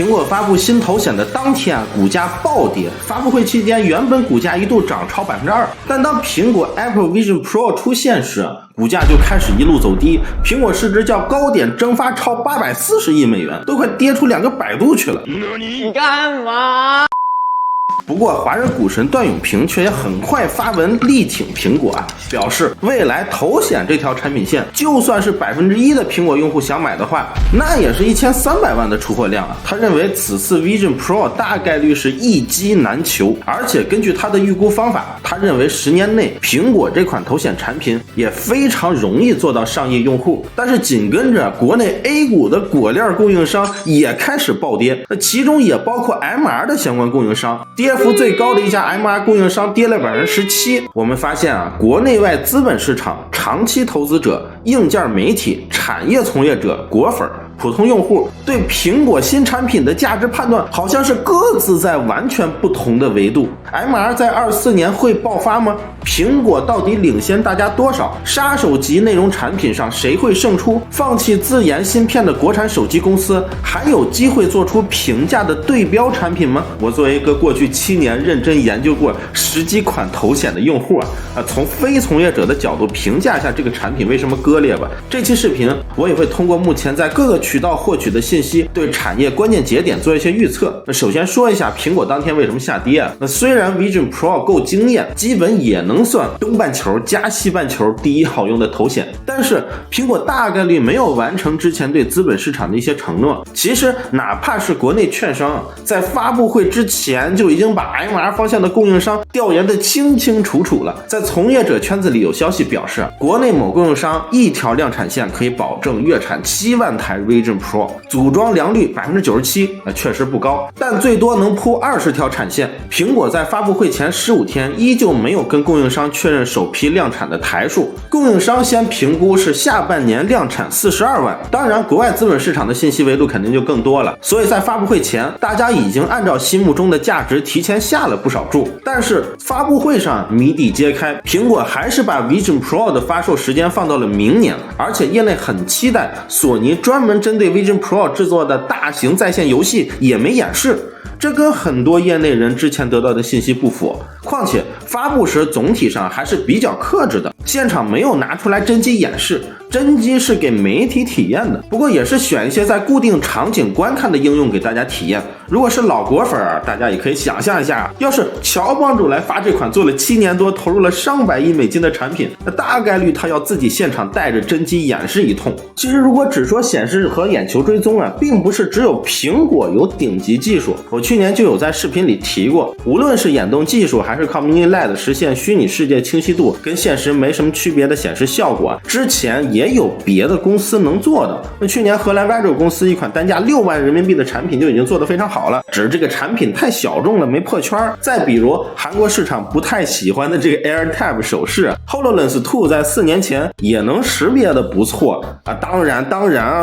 苹果发布新头显的当天股价暴跌，发布会期间原本股价一度涨超 2%， 但当苹果 Apple Vision Pro 出现时，股价就开始一路走低，苹果市值较高点蒸发超840亿美元，都快跌出2个百度去了。你干嘛？不过华人股神段永平却也很快发文力挺苹果表示未来头显这条产品线，就算是1%的苹果用户想买的话，那也是1300万的出货量他认为此次 Vision Pro 大概率是一机难求，而且根据他的预估方法，他认为10年内苹果这款头显产品也非常容易做到上亿用户。但是紧跟着国内 A 股的果链供应商也开始暴跌，其中也包括 MR 的相关供应商，跌幅最高的一家 MR 供应商跌了 17%。 我们发现国内外资本市场、长期投资者、硬件媒体、产业从业者、果粉、普通用户对苹果新产品的价值判断好像是各自在完全不同的维度。 MR 在24年会爆发吗？苹果到底领先大家多少？杀手级内容产品上谁会胜出？放弃自研芯片的国产手机公司还有机会做出平价的对标产品吗？我作为一个过去7年认真研究过10几款头显的用户从非从业者的角度评价一下这个产品为什么割裂吧。这期视频我也会通过目前在各个渠道获取的信息，对产业关键节点做一些预测。那首先说一下苹果当天为什么下跌那虽然 Vision Pro 够惊艳，基本也能算东半球加西半球第一好用的头显，但是苹果大概率没有完成之前对资本市场的一些承诺。其实哪怕是国内券商在发布会之前就已经把 MR 方向的供应商调研得清清楚楚了。在从业者圈子里有消息表示，国内某供应商一条量产线可以保证月产7万台 Vision Pro， 组装良率 97%， 确实不高，但最多能铺20条产线。苹果在发布会前15天依旧没有跟供应商确认首批量产的台数，供应商先评估是下半年量产42万。当然国外资本市场的信息维度肯定就更多了，所以在发布会前大家已经按照心目中的价值提前下了不少注。但是发布会上谜底揭开，苹果还是把 Vision Pro 的发售时间放到了明年，而且业内很期待索尼专门针对 Vision Pro 制作的大型在线游戏也没演示，这跟很多业内人之前得到的信息不符。况且发布时总体上还是比较克制的，现场没有拿出来真机演示，真机是给媒体体验的，不过也是选一些在固定场景观看的应用给大家体验。如果是老果粉大家也可以想象一下，要是乔帮主来发这款做了7年多投入了上百亿美金的产品，那大概率他要自己现场带着真机演示一通。其实如果只说显示和眼球追踪并不是只有苹果有顶级技术，我去年就有在视频里提过，无论是眼动技术还是靠 Mini LED 实现虚拟世界清晰度跟现实没什么区别的显示效果，之前也有别的公司能做的。那去年荷兰 Vidro 公司一款单价6万人民币的产品就已经做得非常好了，只是这个产品太小众了没破圈。再比如韩国市场不太喜欢的这个 AirTag 手势 HoloLens 2在4年前也能识别的不错当然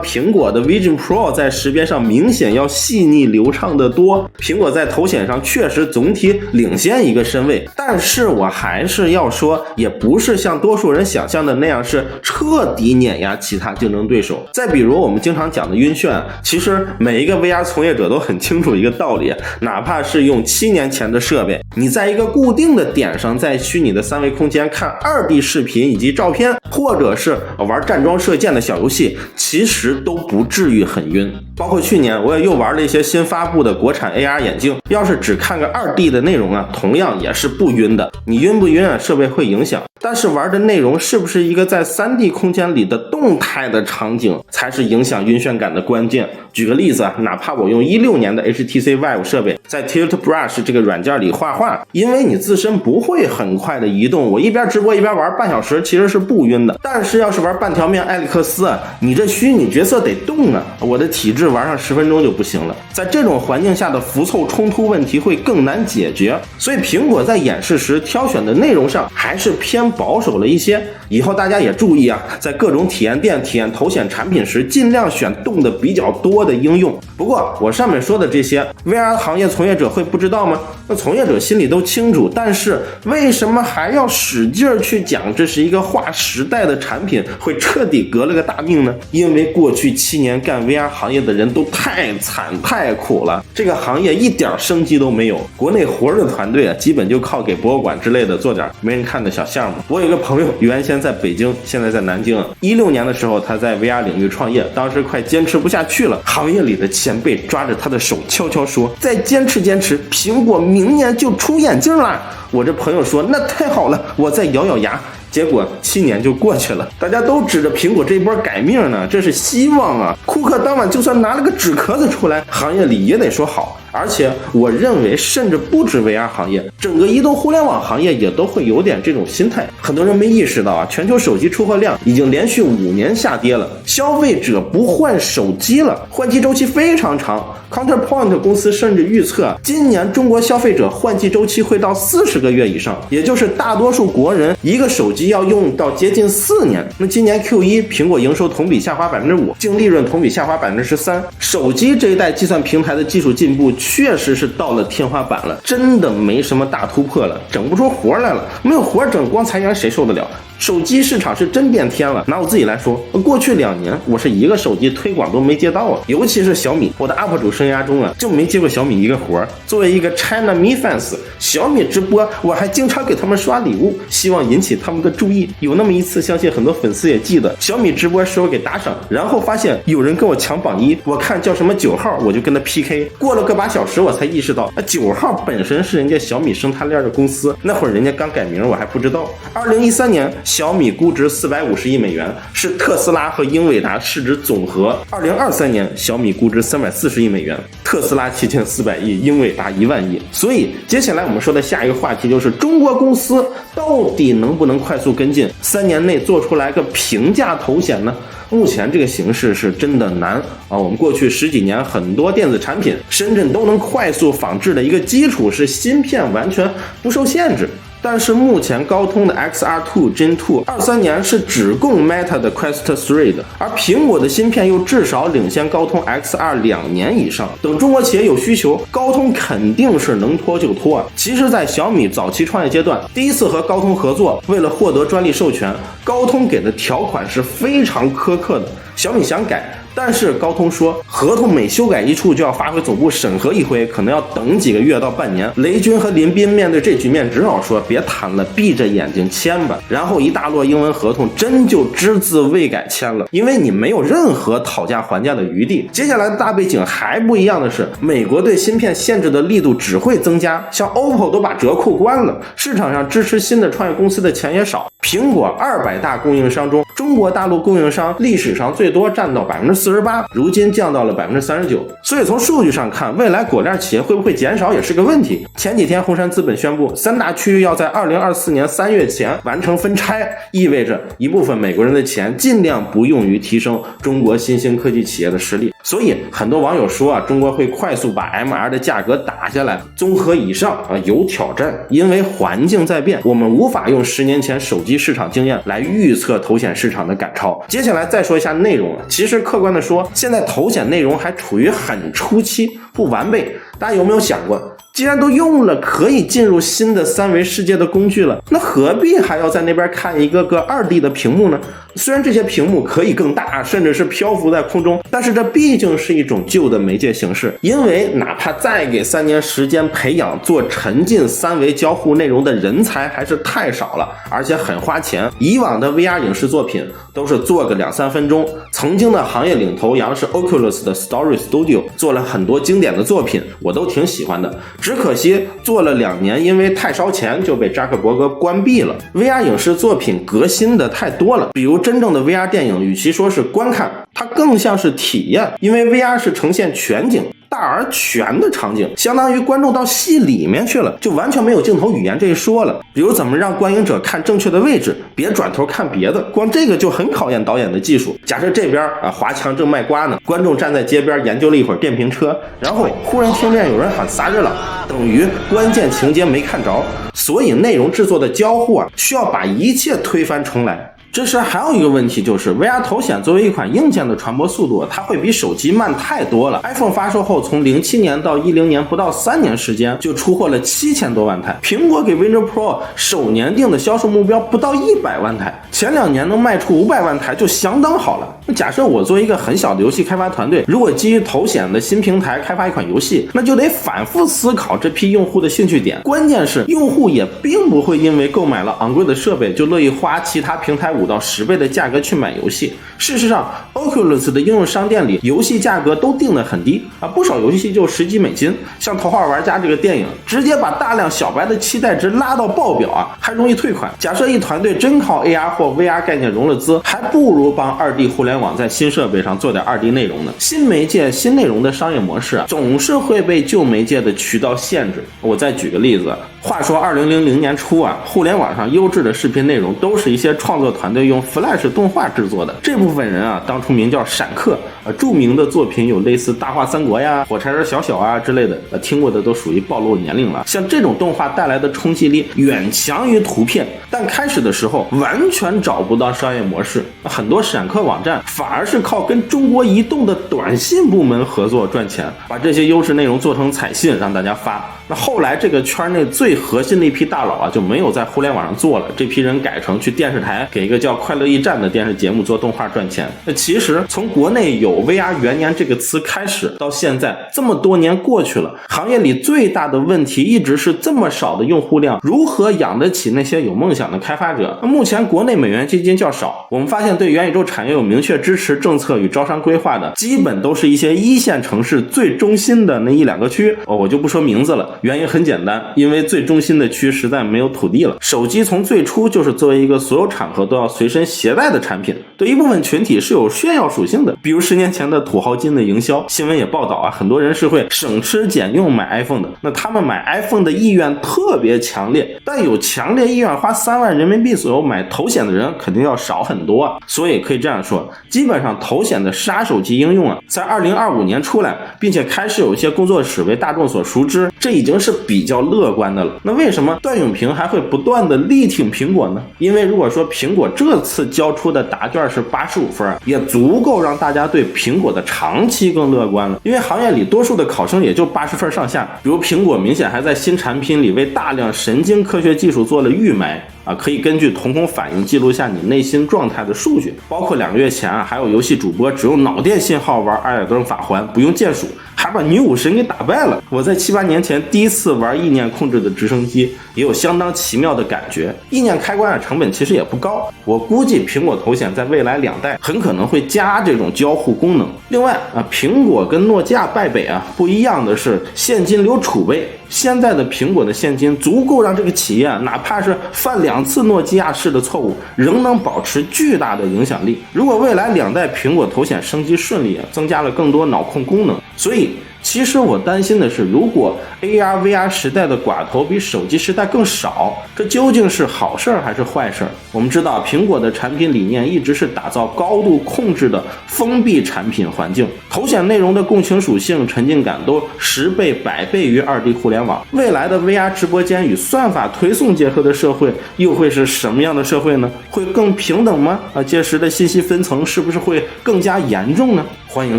苹果的 Vision Pro 在识别上明显要细腻流畅得多，苹果在头显上确实总体领先一个身位，但是我还是要说，也不是像多数人想象的那样是彻底碾压其他竞争对手。再比如我们经常讲的晕眩，其实每一个 VR 从业者都很清楚一个道理，哪怕是用7年前的设备，你在一个固定的点上，在虚拟的3维空间看2D 视频以及照片，或者是玩站桩射箭的小游戏，其实都不至于很晕。包括去年我也又玩了一些新发布的国产 AR 眼镜，要是只看个2D 的内容同样也是不晕的。你晕不晕设备会影响，但是玩的内容是不是一个在3D 空间里的动态的场景才是影响晕眩感的关键。举个例子哪怕我用16年的 HTC Vive 设备在 Tilt Brush 这个软件里画画，因为你自身不会很快的移动，我一边直播一边玩半小时其实是不晕的。但是要是玩半条命艾利克斯你这虚拟角色得动我的体质玩上10分钟就不行了。在这种环境下的浮凑冲突问题会更难解决，所以苹果在演示时挑选的内容上还是偏保守了一些。以后大家也注意啊，在各种体验店体验头显产品时，尽量选动的比较多的应用。不过我上面说的这些 VR 行业从业者会不知道吗？那从业者心里都清楚，但是为什么还要使劲去讲这是一个划时代的产品，会彻底革了个大命呢？因为过去7年干 VR 行业的人都太惨太苦了，这个行业一点生机都没有。国内活的团队啊，基本就靠给博物馆之类的做点没人看的小项目。我有一个朋友原先在北京，现在在南京，16年的时候他在 VR 领域创业，当时快坚持不下去了，行业里的前辈抓着他的手悄悄说，再坚持坚持，苹果明年就出眼镜了。我这朋友说那太好了，我再咬咬牙。结果7年就过去了，大家都指着苹果这一波改命呢，这是希望啊！库克当晚就算拿了个纸壳子出来，行业里也得说好。而且我认为甚至不止 VR 行业，整个移动互联网行业也都会有点这种心态。很多人没意识到啊，全球手机出货量已经连续5年下跌了，消费者不换手机了，换机周期非常长。Counterpoint 公司甚至预测，今年中国消费者换机周期会到40个月以上，也就是大多数国人一个手机要用到接近4年。那今年 Q1 苹果营收同比下滑 5%， 净利润同比下滑 13%。手机这一代计算平台的技术进步确实是到了天花板了，真的没什么大突破了，整不出活来了，没有活整，光裁员谁受得了？手机市场是真变天了。拿我自己来说，过去2年我是一个手机推广都没接到啊，尤其是小米，我的 UP 主生涯中啊就没接过小米一个活。作为一个 China Mi fans， 小米直播我还经常给他们刷礼物，希望引起他们的注意。有那么一次，相信很多粉丝也记得，小米直播时我给打赏，然后发现有人跟我抢榜1，我看叫什么9号，我就跟他 PK， 过了个把小时我才意识到9号本身是人家小米生态链的公司，那会儿人家刚改名我还不知道。2013年小米估值450亿美元，是特斯拉和英伟达市值总和。2023年小米估值340亿美元，特斯拉7400亿，英伟达1万亿。所以接下来我们说的下一个话题就是中国公司到底能不能快速跟进，3年内做出来个平价头显呢？目前这个形势是真的难啊！我们过去10几年很多电子产品，深圳都能快速仿制的一个基础是芯片完全不受限制。但是目前高通的 XR2 Gen 2 23年是只供 Meta 的 Quest 3的，而苹果的芯片又至少领先高通 XR 2年以上。等中国企业有需求，高通肯定是能拖就拖啊。其实在小米早期创业阶段，第一次和高通合作，为了获得专利授权，高通给的条款是非常苛刻的，小米想改，但是高通说合同每修改一处就要发回总部审核一回，可能要等几个月到半年。雷军和林斌面对这局面只好说别谈了，闭着眼睛签吧。然后一大摞英文合同真就只字未改签了，因为你没有任何讨价还价的余地。接下来的大背景还不一样的是，美国对芯片限制的力度只会增加，像 OPPO 都把折扣关了，市场上支持新的创业公司的钱也少。苹果200大供应商中，中国大陆供应商历史上最多占到 48%， 如今降到了 39%。 所以从数据上看，未来果链企业会不会减少也是个问题。前几天红杉资本宣布3大区域要在2024年3月前完成分拆，意味着一部分美国人的钱尽量不用于提升中国新兴科技企业的实力。所以很多网友说中国会快速把 MR 的价格打下来。综合以上有挑战，因为环境在变，我们无法用10年前手机市场经验来预测头显市场的赶超。接下来再说一下内容，其实客观的说，现在头显内容还处于很初期，不完备。大家有没有想过，既然都用了可以进入新的3维世界的工具了，那何必还要在那边看一个个2D 的屏幕呢？虽然这些屏幕可以更大，甚至是漂浮在空中，但是这毕竟是一种旧的媒介形式，因为哪怕再给3年时间培养做沉浸3维交互内容的人才还是太少了，而且很花钱。以往的 VR 影视作品都是做个2-3分钟，曾经的行业领头羊是 Oculus 的 Story Studio， 做了很多经典的作品，我都挺喜欢的。只可惜做了2年，因为太烧钱就被扎克伯格关闭了。VR 影视作品革新的太多了，比如真正的 VR 电影与其说是观看，它更像是体验，因为 VR 是呈现全景，大而全的场景，相当于观众到戏里面去了，就完全没有镜头语言这一说了。比如怎么让观影者看正确的位置，别转头看别的，光这个就很考验导演的技术。假设这边华强正卖瓜呢，观众站在街边研究了一会儿电瓶车，然后忽然听见有人喊撒日了，等于关键情节没看着，所以内容制作的交互需要把一切推翻重来。这时还有一个问题，就是 VR 头显作为一款硬件的传播速度，它会比手机慢太多了。 iPhone 发售后，从07年到10年不到3年时间就出货了7000多万台，苹果给 Vision Pro 首年定的销售目标不到100万台，前2年能卖出500万台就相当好了。那假设我作为一个很小的游戏开发团队，如果基于头显的新平台开发一款游戏，那就得反复思考这批用户的兴趣点，关键是用户也并不会因为购买了昂贵的设备就乐意花其他平台5到10倍的价格去买游戏。事实上 Oculus 的应用商店里游戏价格都定得很低不少游戏就10几美金，像头号玩家这个电影直接把大量小白的期待值拉到爆表还容易退款。假设一团队真靠 AR 或 VR 概念融了资，还不如帮2D 互联网在新设备上做点2D 内容呢。新媒介新内容的商业模式总是会被旧媒介的渠道限制。我再举个例子，话说2000年初互联网上优质的视频内容都是一些创作团队用 Flash 动画制作的，这部分人当初名叫闪客著名的作品有类似大话三国呀、火柴人小小之类的听过的都属于暴露年龄了。像这种动画带来的冲击力远强于图片，但开始的时候完全找不到商业模式，很多闪客网站反而是靠跟中国移动的短信部门合作赚钱，把这些优质内容做成彩信让大家发。那后来这个圈内最核心的一批大佬就没有在互联网上做了，这批人改成去电视台给一个叫快乐驿站的电视节目做动画赚钱。那其实从国内有 VR 元年这个词开始到现在这么多年过去了，行业里最大的问题一直是这么少的用户量如何养得起那些有梦想的开发者。那目前国内美元基金较少，我们发现对元宇宙产业有明确支持政策与招商规划的基本都是一些一线城市最中心的那1-2个区我就不说名字了，原因很简单，因为最中心的区实在没有土地了。手机从最初就是作为一个所有场合都要随身携带的产品，对一部分群体是有炫耀属性的，比如10年前的土豪金的营销，新闻也报道很多人是会省吃俭用买 iPhone 的。那他们买 iPhone 的意愿特别强烈，但有强烈意愿花3万人民币左右买头显的人肯定要少很多所以可以这样说，基本上头显的杀手级应用在2025年出来，并且开始有一些工作室为大众所熟知，这已经是比较乐观的了。那为什么段永平还会不断的力挺苹果呢？因为如果说苹果这次交出的答卷是85分，也足够让大家对苹果的长期更乐观了。因为行业里多数的考生也就80分上下，比如苹果明显还在新产品里为大量神经科学技术做了预埋可以根据瞳孔反应记录下你内心状态的数据，包括2个月前还有游戏主播只用脑电信号玩艾尔登法环不用键鼠，还把女武神给打败了。我在7-8年前第一次玩意念控制的直升机，也有相当奇妙的感觉。意念开关成本其实也不高，我估计苹果头显在未来2代很可能会加这种交互功能。另外苹果跟诺基亚败北不一样的是现金流储备，现在的苹果的现金足够让这个企业哪怕是犯2次诺基亚式的错误，仍能保持巨大的影响力。如果未来2代苹果头显升级顺利增加了更多脑控功能，所以其实我担心的是，如果 AR VR 时代的寡头比手机时代更少，这究竟是好事还是坏事？我们知道苹果的产品理念一直是打造高度控制的封闭产品环境，头显内容的共情属性沉浸感都10倍100倍于2D 互联网。未来的 VR 直播间与算法推送结合的社会又会是什么样的社会呢？会更平等吗？届时的信息分层是不是会更加严重呢？欢迎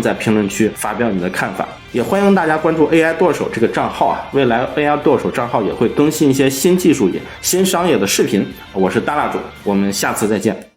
在评论区发表你的看法，也欢迎大家关注 AI 剁手这个账号未来 AI 剁手账号也会更新一些新技术新商业的视频。我是大蜡主，我们下次再见。